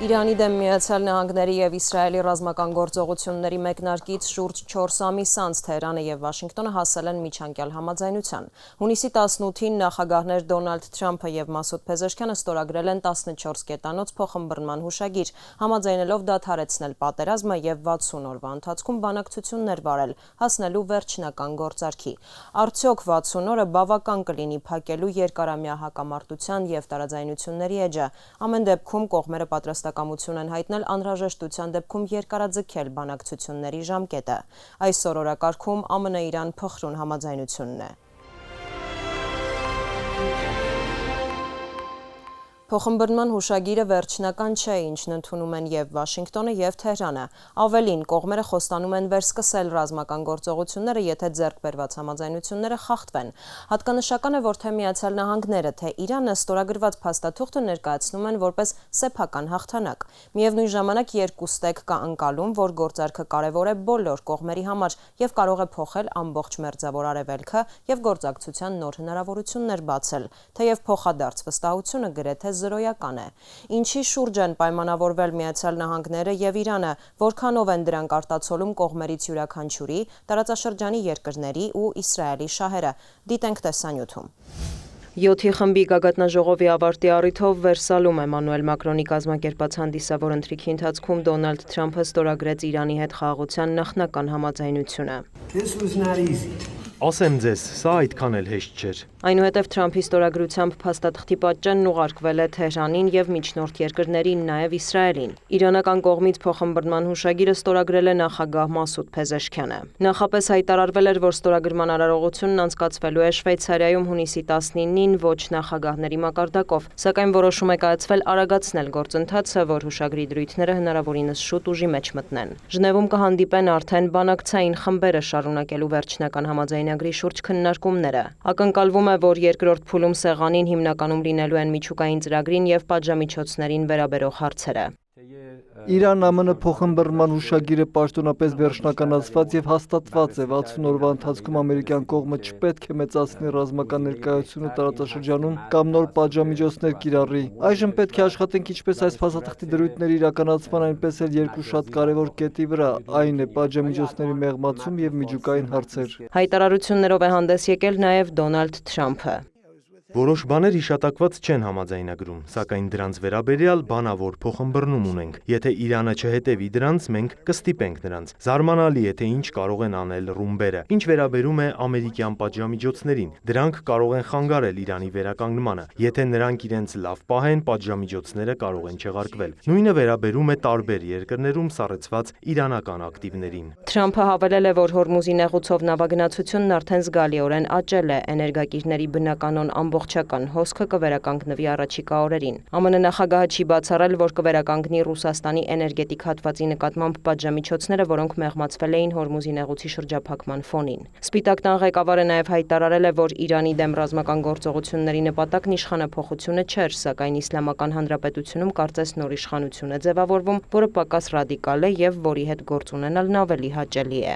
Իրանի դեմ Միացյալ Նահանգների և Իսրայելի ռազմական գործողությունների մեկնարկից շուրջ 4 ամիս անց Թեհրանը և Վաշինգտոնը հասել են միջանկյալ համաձայնության։ Հունիսի 18-ին նախագահներ Դոնալդ Թրամփը և Մասուդ Փեզեշքյանը ստորագրել են 14 կետանոց փոխըմբռնման հուշագիր, համաձայնելով դադարեցնել պատերազմը և 60 օրվա ընթացքում բանակցություններ վարել, հասնելու վերջնական գործարքի։ Արդյոք 60 օրը բավական կլինի փակելու երկարամյա հակամարտության և տարաձայնությունների էջը։ Ամեն դեպքում կողմերը պատրաստակամություն են հայտնել անհրաժեշտության դեպքում երկարաձգել բանակցությունների ժամկետը։ Այսօր օրակարգում ԱՄՆ-Իրան փխրուն համաձայնությունն է։ Փոխըմբռնման հուշագիրը վերջնական չէ, ինչն ընդունում են և Վաշինգտոնը, և Թեհրանը։ Ավելին, կողմերը խոստանում են վերսկսել ռազմական գործողությունները, եթե ձեռք բերված համաձայնությունները խախտվեն։ Հատկանշական է, որ թե Միացյալ Նահանգները, թե Իրանը ստորագրված փաստաթուղթը ներկայացնում են որպես սեփական հաղթանակ։ Միևնույն ժամանակ երկուստեք կա ընկալում, որ գործարքը կարևոր է բոլոր կողմերի համար և կարող է փոխել ամբողջ Մերձավոր Արևելքը և գործակցության նոր հնարավորություններ բացել, թեև փոխադարձ վստահությունը գրեթե զրոյական է։ Ինչի շուրջ են պայմանավորվել Միացյալ Նահանգները և Իրանը, որքանով են դրանք արտացոլում կողմերից յուրաքանչյուրի, տարածաշրջանի երկրների ու Իսրայելի շահերը։ Դիտենք տեսանյութում։ 7-ի խմբի գագաթնաժողովի ավարտի առիթով Վերսալում Էմանուել Մակրոնի կազմակերպած հանդիսավոր ընթրիքի ընթացքում Դոնալդ Թրամփը ստորագրեց Իրանի հետ խաղաղության նախնական համաձայնությունը։ Ասեմ ձեզ, սա այդքան էլ հեշտ չէր։ Այնուհետև Թրամփի ստորագրությամբ փաստաթղթի պատճենն ուղարկվել է Թեհրանին և միջնորդ երկրներին, նաև Իսրայելին։ Իրանական կողմից փոխըմբռնման հուշագիրը ստորագրել է նախագահ Մասուդ Փեզեշքյանը։ Նախապես հայտարարվել էր, որ ստորագրման արարողությունն անցկացվելու է Շվեյցարիայում հունիսի 19-ին ոչ նախագահների մակարդակով, սակայն որոշում է կայացվել արագացնել գործընթացը, որ հուշագրի դրույթները հնարավորինս շուտ ուժի մեջ մտնեն։ Ժնևում կհանդիպեն արդեն բանակցային խմբերը շարունակելու վերջնական համաձայնագրի շուրջ քննարկումները։ Ակնկալվում է, որ երկրորդ փուլում սեղանին հիմնականում լինելու են միջուկային ծրագրին և պատժամիջոցներին վերաբերող հարցերը։ Իրան-ԱՄՆ փոխըմբռնման հուշագիրը պաշտոնապես վերջնականացված և հաստատված է։ 60 օրվա ընթացքում ամերիկյան կողմը չպետք է մեծացնի ռազմական ներկայությունը տարածաշրջանում կամ նոր պատժամիջոցներ կիրառի։ Այժմ պետք է աշխատենք ինչպես այս փաստաթղթի դրույթների իրականացման, այնպես էլ երկու շատ կարևոր կետի վրա, այն է պատժամիջոցների մեղմացում և միջուկային հարցեր։ Հայտարարություններով է հանդես եկել նաև Դոնալդ Թրամփը։ Որոշ բաներ հիշատակված չեն համաձայնագրում, սակայն դրանց վերաբերյալ բանավոր փոխըմբռնում ունենք։ Եթե Իրանը չհետևի դրանց, մենք կստիպենք նրանց։ Զարմանալի է, թե ինչ կարող են անել ռումբերը։ Ինչ վերաբերում է ամերիկյան պատժամիջոցներին, դրանք կարող են խանգարել Իրանի վերականգնմանը։ Եթե նրանք իրենց լավ պահեն, պատժամիջոցները կարող են չեղարկվել։ Նույնը վերաբերում է տարբեր երկրներում սառեցված իրանական ակտիվներին։ Թրամփը հավելել է, որ Հորմուզի նեղուցով նավագնացությունն արդեն զգալիորեն աճել է, էներգակիրների բնականոն ամբողջական հոսքը կվերականգնվի առաջիկա օրերին։ ԱՄՆ նախագահը չի բացառել, որ կվերականգնի Ռուսաստանի էներգետիկ հատվածի նկատմամբ պատժամիջոցները, որոնք մեղմացվել էին Հորմուզի նեղուցի շրջափակման ֆոնին։ Սպիտակ տան ղեկավարը նաև հայտարարել է, որ Իրանի դեմ ռազմական գործողությունների նպատակն իշխանափոխությունը չէր, սակայն Իսլամական Հանրապետությունում կարծես նոր իշխանություն է ձևավորվում, որը պակաս ռադիկալ է և որի հետ գործ ունենալն ավելի հաճելի է։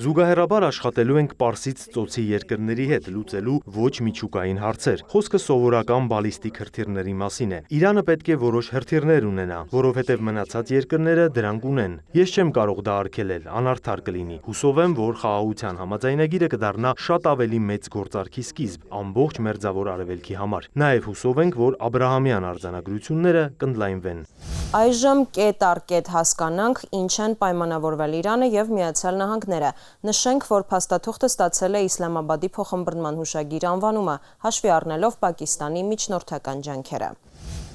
Զուգահեռաբար աշխատելու ենք Պարսից ծոցի երկրների հետ լուծելու ոչ միջուկային հարցեր։ Խոսքը սովորական բալիստիկ հրթիռների մասին է։ Իրանը պետք է որոշ հրթիռներ ունենա, որովհետև մնացած երկրները դրանք ունեն։ Ես չեմ կարող դա արգելել, անարդար կլինի։ Հուսով եմ, որ խաղաղության համաձայնագիրը կդառնա շատ ավելի մեծ գործարքի սկիզբ ամբողջ Մերձավոր Արևելքի համար։ Նաև հուսով ենք, որ Աբրահամյան արձանագրությունները կընդլայնվեն։ Այժմ կետ առ կետ հասկանանք, ինչ են պայմանավորվել Իրանը և Միացյալ Նահանգները։ Նշենք, որ փաստաթուղթը ստացել է Իսլամաբադի փոխըմբռնման հուշագիր անվանումը, հաշվի առնելով Պակիստանի միջնորդական ջանքերը։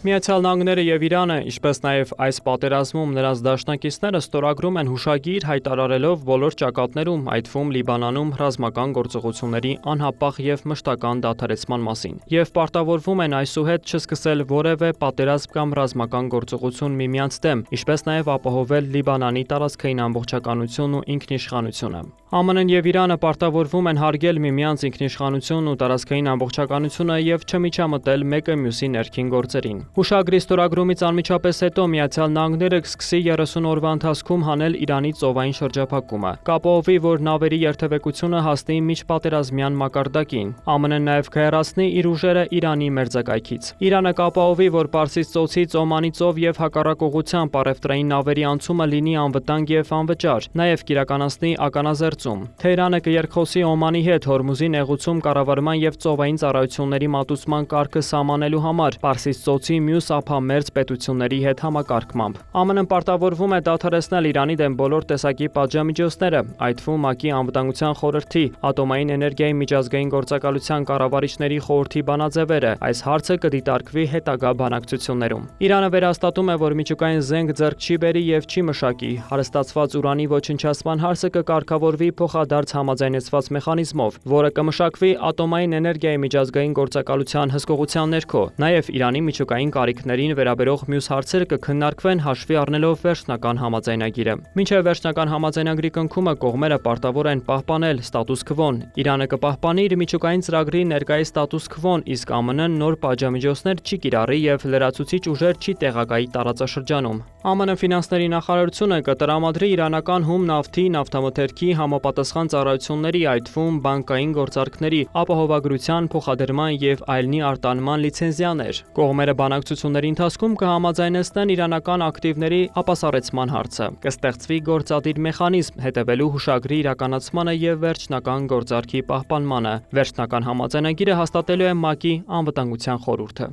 Միացյալ Նահանգները և Իրանը, ինչպես նաև այս պատերազմում նրանց դաշնակիցները ստորագրում են հուշագիր, հայտարարելով բոլոր ճակատներում, այդ թվում Լիբանանում ռազմական գործողությունների անհապաղ և մշտական դադարեցման մասին, և պարտավորվում են այսուհետ չսկսել որևէ պատերազմ կամ ռազմական գործողություն միմյանց դեմ, ինչպես նաև ապահովել Լիբանանի տարածքային ամբողջականությունն ու ինքնիշխանությունը։ ԱՄՆ-ն եւ Իրանը պարտավորվում են հարգել միմյանց ինքնիշխանությունն ու տարածքային ամբողջականությունը եւ չմիջամտել մեկը մյուսի ներքին գործերին։ Հուշագրի ստորագրումից անմիջապես հետո Միացյալ Նահանգները կսկսի 30 օրվա ընթացքում հանել Իրանի ծովային շրջափակումը, կապահովի, որ նավերի երթևեկությունը հասնի միջպատերազմյան մակարդակին։ ԱՄՆ-ն նաեւ կհեռացնի իր ուժերը Իրանի մերձակայքից։ Իրանը կապահովի, որ Պարսից ծոցից Օմանի ծով եւ հակառակ ուղղությամբ առևտրային նավերի անցումը լինի անվտանգ եւ անվճար, նաեւ կիրականացնի ականազերծ Թեհրանը կերկխոսի Օմանի հետ Հորմուզի նեղուցում կառավարման եւ ծովային ծառայությունների մատուցման կարգը սահմանելու համար Պարսից ծոցի մյուս ափամերձ պետությունների հետ համակարգմամբ։ ԱՄՆ-ն պարտավորվում է դադարեցնել Իրանի դեմ բոլոր տեսակի պատժամիջոցները, այդ թվում ՄԱԿ-ի անվտանգության խորհրդի, ատոմային էներգիայի միջազգային գործակալության կառավարիչների խորհրդի բանաձևերը։ Այս հարցը կդիտարկվի հետագա բանակցություններում։ Իրանը վերահաստատում է, որ միջուկային զենք ձեռք չի բերի եւ չի մշակի։ Հարստացված ուրանի ոչնչացման հարցը կկարգավորվի փոխադարձ համաձայնեցված մեխանիզմով, որը կմշակվի ատոմային էներգիայի միջազգային գործակալության հսկողության ներքո։ Նաև Իրանի միջուկային կարիքներին վերաբերող մյուս հարցերը կքննարկվեն հաշվի առնելով վերջնական համաձայնագիրը։ Մինչև վերջնական համաձայնագրի կնքումը կողմերը պարտավոր են պահպանել ստատուս քվոն։ Իրանը կպահպանի իր միջուկային ծրագրի ներկայիս ստատուս քվոն, իսկ ԱՄՆ-ն նոր պատժամիջոցներ չի կիրառի եւ լրացուցիչ ուժեր չի տեղակայի տարածաշրջանում։ ԱՄՆ ֆինանսների նախարարությունը կտրամադրի իրանական հում նավթի, նավթամթերքի համապատասխան ծառայությունների, այդ թվում բանկային գործարքների, ապահովագրության, փոխադրման եւ այլնի արտանման լիցենզիաներ։ Կողմերը բանակցությունների ընթացքում կհամաձայնեցնեն իրանական ակտիվների ապասառեցման հարցը։ Կստեղծվի գործադիր մեխանիզմ հետևելու հուշագրի իրականացմանը եւ վերջնական գործարքի պահպանմանը։ Վերջնական համաձայնագիրը հաստատելու է ՄԱԿ-ի անվտանգության խորհուրդը։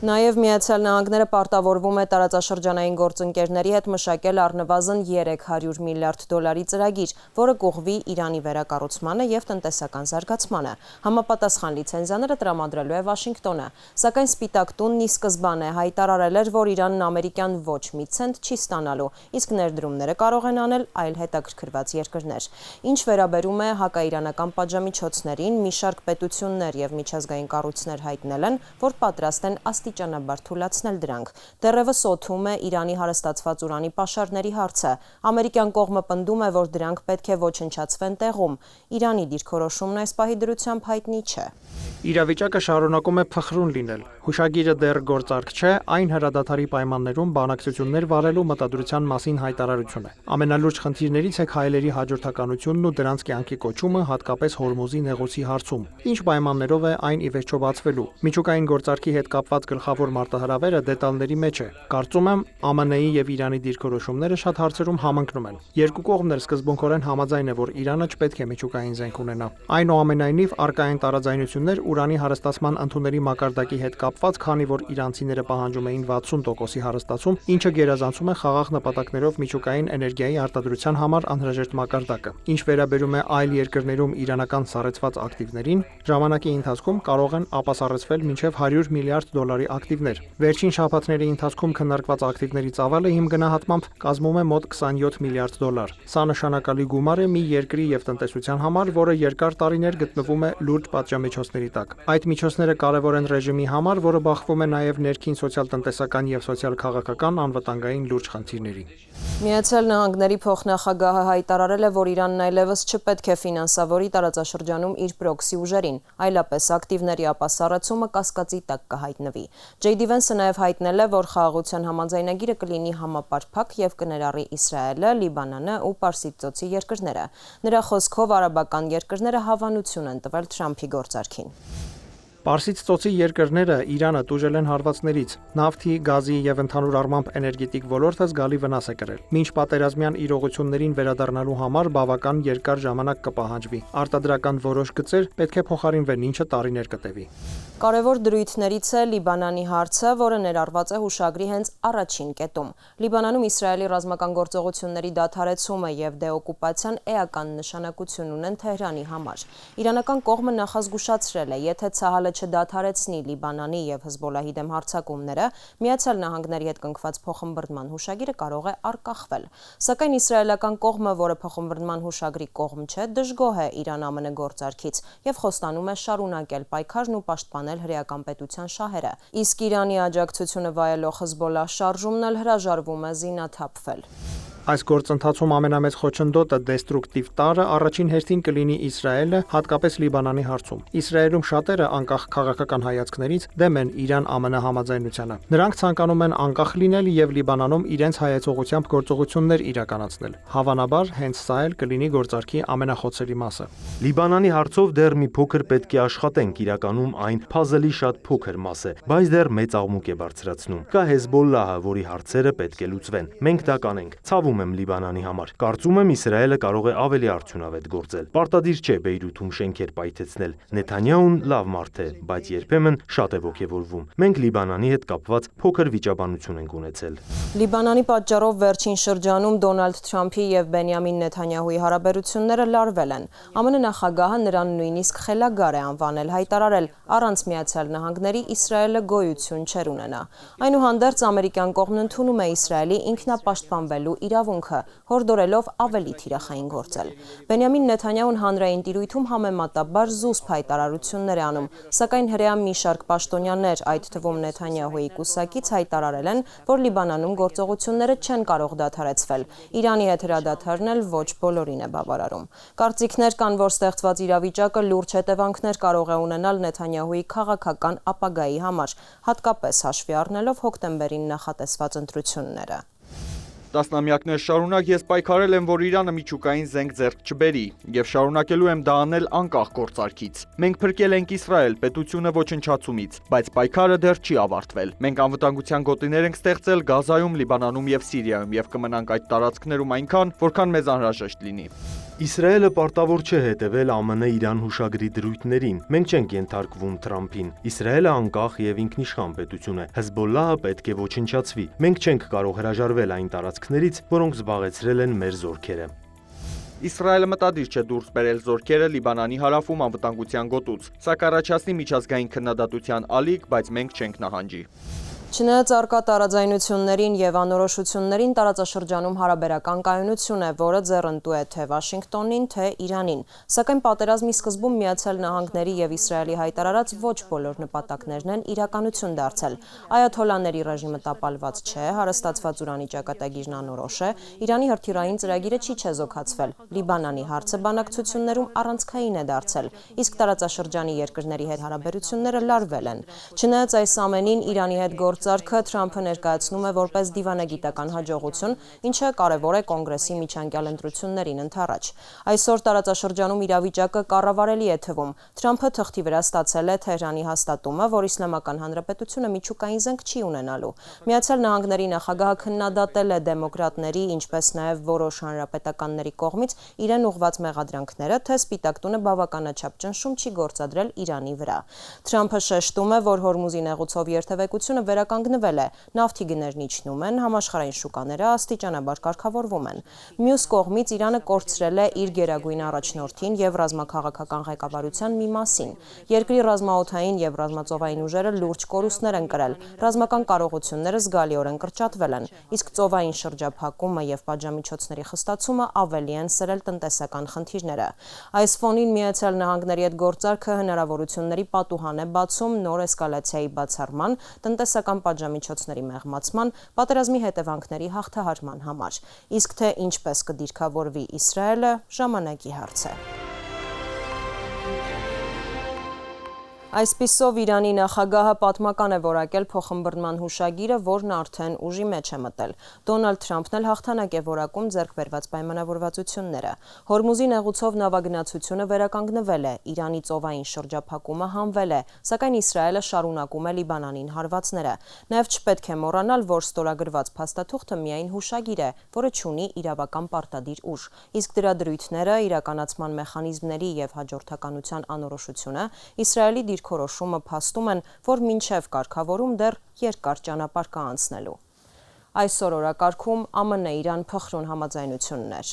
Նաև Միացյալ Նահանգները պարտավորվում է տարածաշրջանային գործընկերների հետ մշակել առնվազն 300 միլիարդ դոլարի ծրագիր, որը կուղղվի Իրանի վերակառուցմանը եւ տնտեսական զարգացմանը։ Համապատասխան լիցենզիաները տրամադրելու է Վաշինգտոնը, սակայն Սպիտակ տունն ի սկզբանե հայտարարել էր, որ Իրանն ամերիկյան ոչ մի ցենտ չի ստանալու, իսկ ներդրումները կարող են անել այլ հետաքրքրված երկրներ։ Ինչ վերաբերում է հակաիրանական պատժամիջոցներին, մի շարք պետություններ եւ միջազգային կառույցներ հայտնել են, որ պատրաստ են աստիճանաբար թույլատնել դրանք։ Դեռևս օդում է Իրանի հարստացված ուրանի պաշարների հարցը։ Ամերիկյան կողմը պնդում է, որ դրանք պետք է ոչնչացվեն տեղում։ Իրանի դիրքորոշումն այս պահի դրությամբ հայտնի չէ։ Իրավիճակը շարունակում է փխրուն լինել։ Հուշագիրը դեռ գործարք չէ, այն հրադադարի պայմաններում բանակցություններ վարելու մտադրության մասին հայտարարություն է։ Ամենալուրջ խնդիրներից է քայլերի հաջորդականությունն ու դրանց կյանքի կոչումը, հատկապես Հորմուզի նեղուցի հարցում։ Ինչ պայմաններով է այն ի վերջո բացվելու։ Միջուկային գործարքի հետ կապված գլխավոր մարտահրավերը դետալների մեջ է։ Կարծում եմ, ԱՄՆ-ի եւ Իրանի դիրքորոշումները շատ հարցերում համընկնում են։ Երկու կողմն էլ սկզբունքորեն համաձայն է, որ Իրանը չպետք է միջուկային զենք ունենա։ Այնուամենայնիվ, առկա են տարաձայնություններ ուրանի հարստացման ընդունելի մակարդակի հետ կապված, քանի որ իրանցիները պահանջում էին 60%-ի հարստացում, ինչը գերազանցում է խաղաղ նպատակներով միջուկային էներգիայի արտադրության համար անհրաժեշտ մակարդակը։ Ինչ վերաբերում է այլ երկրներում իրանական սառեցված ակտիվներին, ժամանակի ընթացքում կարող են ապասառեցվել մինչև 100 միլիարդ դոլարի ակտիվներ։ Վերջին շաբաթների ընթացքում քննարկված ակտիվների ծավալը իմ գնահատմամբ կազմում է մոտ 27 միլիարդ դոլար։ Սա նշանակալի գումար է մի երկրի եւ տնտեսության համար, որը երկար տարիներ գտնվում է լուրջ պատժամիջոցների տակ։ Այդ միջոցները կարևոր են ռեժիմի համար, որը բախվում է նաեւ ներքին սոցիալ-տնտեսական եւ սոցիալ-քաղաքական անվտանգային լուրջ խնդիրների։ Միացյալ Նահանգների փոխնախագահը հայտարարել է, որ Իրանն այլևս չպետք է ֆինանսավորի տարածաշրջանում իր պրոքսի ուժերին, այլապես ակտիվների ապասառեցումը կասկածի տակ կհայտնվի։ Ջեյդի Վենսը նաև հայտնել է, որ խաղաղության համաձայնագիրը կլինի համապարփակ եւ կներառի Իսրայելը, Լիբանանը ու Պարսից ծոցի երկրները։ Նրա խոսքով արաբական երկրները հավանություն են տվել Թրամփի գործարքին։ Պարսից ծոցի երկրները Իրանը տուժել են հարվածներից, նավթի, գազի եւ ընդհանուր առմամբ էներգետիկ ոլորտը զգալի վնաս է կրել։ Մինչ պատերազմյան իրողություններին վերադառնալու համար բավական երկար ժամանակ կպահանջվի։ Արտադրական որոշ գծեր պետք է փոխարինվեն, ինչը տարիներ կտևի։ Կարևոր դրույթներից է Լիբանանի հարցը, որը ներառված է հուշագրի հենց առաջին կետում։ Լիբանանում Իսրայելի ռազմական գործողությունների դադարեցումը եւ դեօկուպացիան էական նշանակություն ունեն Թեհրանի համար։ Իրանական կողմը նախազգուշացրել է, եթե Ցահալը չդադարեցնի Լիբանանի եւ Հեզբոլլահի դեմ հարձակումները, Միացյալ Նահանգների հետ կնքված փոխմբռնման հուշագիրը կարող է արգախվել։ Սակայն իսրայելական կողմը, որը փոխմբռնման հուշագրի կողմ չէ, դժգոհ է Իրան-ԱՄՆ գործարքից եւ խոստանում է շարունակել պայքարն ու պաշտպանել հրեական պետության շահերը։ Իսկ Իրանի աջակցությունը վայելող Հեզբոլլահ շարժումն էլ հրաժարվում է զինաթափվել։ Այս գործընթացում ամենամեծ խոչընդոտը դեստրուկտիվ տարրը առաջին հերթին կլինի Իսրայելը, հատկապես Լիբանանի հարցում։ Իսրայելում շատերը, անկախ քաղաքական հայացքներից, դեմ են Իրան-ԱՄՆ համաձայնությանը։ Նրանք ցանկանում են անկախ լինել եւ Լիբանանում իրենց հայեցողությամբ գործողություններ իրականացնել։ Հավանաբար, հենց սա էլ կլինի գործարքի ամենախոցերի մասը։ Լիբանանի հարցով դեռ մի փոքր պետք է աշխատենք, իրականում այն փազլի շատ փոքր մաս է, բայց դեռ մեծ աղմուկ է բարձրացնում։ Կա Հեզբոլլահը, որի հարցերը պետք է լուծվեն։ Մենք դա կանենք։ Ցավում եմ Լիբանանի համար։ Կարծում եմ Իսրայելը կարող է ավելի արդյունավետ գործել։ Պարտադիր չէ Բեյրութում շենքեր պայթեցնել։ Նեթանյահուն լավ մարդ է, բայց երբեմն շատ է ոգևորվում։ Մենք Լիբանանի հետ կապված փոքր վիճաբանություն ենք ունեցել։ Լիբանանի պատճառով վերջին շրջանում Դոնալդ Թրամփի եւ Բենյամին Նեթանյահուի հարաբերությունները լարվել են։ ԱՄՆ նախագահը նրան նույնիսկ խելագար է անվանել, հայտարարել առանց Միացյալ Նահանգների Իսրայելը գոյություն չէր ունենա։ Այնուհանդերձ ամերիկյան կողմն ընդունում է Իսրայելի ինքնապաշտպանվելու իրավունքը, հորդորելով ավելի թիրախային գործել։ Բենյամին Նեթանյահուն հանրային տիրույթում համեմատաբար զուսպ հայտարարություններ է անում, սակայն հրեա մի շարք պաշտոնյաներ, այդ թվում Նեթանյահուի կուսակից, հայտարարել են, որ Լիբանանում գործողությունները չեն կարող դադարեցվել։ Իրանի հետ հրադադարն էլ ոչ բոլորին է բավարարում։ Կարծիքներ կան, որ ստեղծված իրավիճակը լուրջ հետևանքներ կարող է ունենալ Նեթանյահուի քաղաքական ապագայի համար, հատկապես հաշվի առնելով հոկտեմբերին նախատեսված ընտրությունները։ Տասնամյակներ շարունակ ես պայքարել եմ, որ Իրանը միջուկային զենք ձեռք չբերի եւ շարունակելու եմ դա անել անկախ գործարքից։ Մենք փրկել ենք Իսրայել պետությունը ոչնչացումից, բայց պայքարը դեռ չի ավարտվել։ Մենք անվտանգության գոտիներ ենք ստեղծել Գազայում, Լիբանանում եւ Սիրիայում եւ կմնանք այդ տարածքներում այնքան, որքան մեզ անհրաժեշտ լինի։ Իսրայելը պարտավոր չէ հետևել ԱՄՆ-Իրան հուշագրի դրույթներին։ Մենք չենք ենթարկվում Թրամփին։ Իսրայելը անկախ եւ ինքնիշխան պետություն է։ Հեզբոլլահը պետք է ոչնչացվի։ Մենք չենք կարող հրաժարվել այն տարածքներից, որոնք զբաղեցրել են մեր զորքերը։ Իսրայելը մտադիր չէ դուրս բերել զորքերը Լիբանանի հարավում անվտանգության գոտուց։ Սա կառաջացնի միջազգային քննադատության ալիք, բայց մենք չենք նահանջի։ Չնայած առկա տարաձայնություններին եւ անորոշություններին տարածաշրջանում հարաբերական կայունություն է, որը ձեռնտու է թե Վաշինգտոնին, թե Իրանին։ Սակայն պատերազմի սկզբում Միացյալ Նահանգների եւ Իսրայելի հայտարարած ոչ բոլոր նպատակներն են իրականություն դարձել։ Այաթոլաների ռեժիմը տապալված չէ, հարստացված ուրանի ճակատագիրն անորոշ է, Իրանի հրթիռային ծրագիրը չի չեզոքացվել, Լիբանանի հարցը բանակցություններում առանցքային է դարձել, իսկ տարածաշրջանի երկրների հետ հարաբերությունները լարվել են։ Չնայած այս ամենին Իրանի հետ գործարքը Թրամփը ներկայացնում է որպես դիվանագիտական հաջողություն, ինչը կարևոր է կոնգրեսի միջանկյալ ընտրություններին ընդառաջ։ Այսօր տարածաշրջանում իրավիճակը կառավարելի է թվում։ Թրամփը թղթի վրա ստացել է Թեհրանի հաստատումը, որ Իսլամական Հանրապետությունը միջուկային զենք չի ունենալու։ Միացյալ Նահանգների նախագահը քննադատել է դեմոկրատների, ինչպես նաև որոշ հանրապետականների կողմից իրեն ուղղված մեղադրանքները, թե Սպիտակ տունը բավականաչափ ճնշում չի գործադրել Իրանի վրա։ Թրամփը շեշտում է, որ Հորմուզի նեղուցով երթևեկությունը վերականգնվել է, նավթի գներն իջնում են, համաշխարհային շուկաները աստիճանաբար կարգավորվում են։ Մյուս կողմից Իրանը կորցրել է իր գերագույն առաջնորդին եւ ռազմաքաղաքական ղեկավարության մի մասին։ Երկրի ռազմաօդային եւ ռազմածովային ուժերը լուրջ կորուստներ են կրել, ռազմական կարողությունները զգալիորեն կրճատվել են, իսկ ծովային շրջափակումը եւ պատժամիջոցների խստացումը ավելի են սրել տնտեսական խնդիրները։ Այս ֆոնին Միացյալ Նահանգների հետ գործարքը հնարավորությունների պատուհան է բացում նոր էսկալացիայի բացառման, տնտեսական պատժամիջոցների մեղմացման, պատերազմի հետևանքների հաղթահարման համար։ Իսկ թե ինչպես կդիրքավորվի Իսրայելը, ժամանակի հարց է։ Այսպիսով Իրանի նախագահը պատմական է որակել փոխըմբռնման հուշագիրը, որն արդեն ուժի մեջ է մտել։ Դոնալդ Թրամփն էլ հաղթանակ է որակում ձեռք բերված պայմանավորվածությունները։ Հորմուզի նեղուցով նավագնացությունը վերականգնվել է, Իրանի ծովային շրջափակումը հանվել է, սակայն Իսրայելը շարունակում է Լիբանանին հարվածները։ Նաև չպետք է մոռանալ, որ ստորագրված փաստաթուղթը միայն հուշագիր է, որը չունի իրավական պարտադիր ուժ, իսկ դրա դրույթները, իրականացման մեխանիզմների եւ հաջորդականության անորոշությունը Իսրայելի դիրքորոշումը փաստում են, որ մինչև կարգավորում դեռ երկար ճանապարհ կա անցնելու։ Այսօր օրակարգում ԱՄՆ-Իրան փխրուն համաձայնություններ։